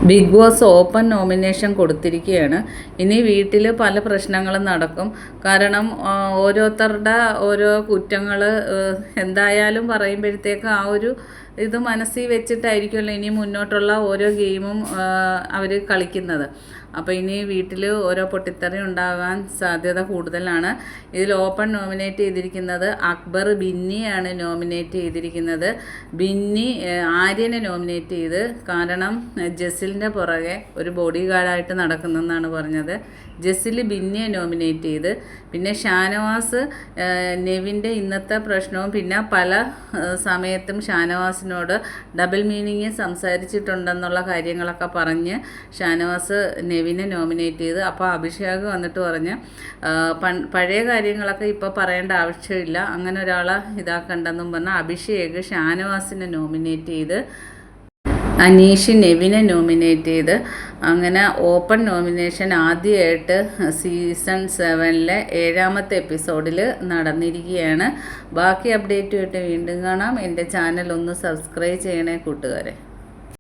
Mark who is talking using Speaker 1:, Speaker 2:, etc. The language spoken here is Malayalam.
Speaker 1: ബിഗ് ബോസ് ഓപ്പൺ നോമിനേഷൻ കൊടുത്തിരിക്കുകയാണ്. ഇനി വീട്ടിൽ പല പ്രശ്നങ്ങളും നടക്കും. കാരണം ഓരോരുത്തരുടെ ഓരോ കുറ്റങ്ങൾ എന്തായാലും പറയുമ്പോഴത്തേക്ക് ആ ഒരു ഇത് മനസ്സിൽ വെച്ചിട്ടായിരിക്കുമല്ലോ ഇനി മുന്നോട്ടുള്ള ഓരോ ഗെയിമും അവർ കളിക്കുന്നത്. അപ്പോൾ ഇനി വീട്ടിൽ ഓരോ പൊട്ടിത്തെറി ഉണ്ടാകാൻ സാധ്യത കൂടുതലാണ്. ഇതിൽ ഓപ്പൺ നോമിനേറ്റ് ചെയ്തിരിക്കുന്നത് അക്ബർ ബിന്നിയാണ് നോമിനേറ്റ് ചെയ്തിരിക്കുന്നത്. ബിന്നി ആര്യനെ നോമിനേറ്റ് ചെയ്ത്, കാരണം ജസിലിൻ്റെ പുറകെ ഒരു ബോഡി ഗാർഡായിട്ട് നടക്കുന്നെന്നാണ് പറഞ്ഞത്. ജസിൽ ബിന്നിയെ നോമിനേറ്റ് ചെയ്ത്, പിന്നെ ഷാനവാസ് നെവിൻ്റെ ഇന്നത്തെ പ്രശ്നവും പിന്നെ പല സമയത്തും ഷാനവാസിനോട് ഡബിൾ മീനിങ് സംസാരിച്ചിട്ടുണ്ടെന്നുള്ള കാര്യങ്ങളൊക്കെ പറഞ്ഞ് ഷാനവാസ് നെവിനെ നോമിനേറ്റ് ചെയ്ത്. അപ്പോൾ അഭിഷേക് വന്നിട്ട് പറഞ്ഞ് പഴയ കാര്യങ്ങളൊക്കെ ഇപ്പോൾ പറയേണ്ട ആവശ്യമില്ല, അങ്ങനെ ഒരാളെ ഇതാക്കണ്ടെന്നും പറഞ്ഞ് അഭിഷേക് ഷാനവാസിനെ നോമിനേറ്റ് ചെയ്ത്, അനീഷ് നെവിനെ നോമിനേറ്റ് ചെയ്ത്. അങ്ങനെ ഓപ്പൺ നോമിനേഷൻ ആദ്യമായിട്ട് സീസൺ 7-ലെ 7ാമത്തെ എപ്പിസോഡിൽ നടന്നിരിക്കുകയാണ്. ബാക്കി അപ്ഡേറ്റുമായിട്ട് വീണ്ടും കാണാം. എൻ്റെ ചാനൽ ഒന്ന് സബ്സ്ക്രൈബ് ചെയ്യണേ കൂട്ടുകാരെ.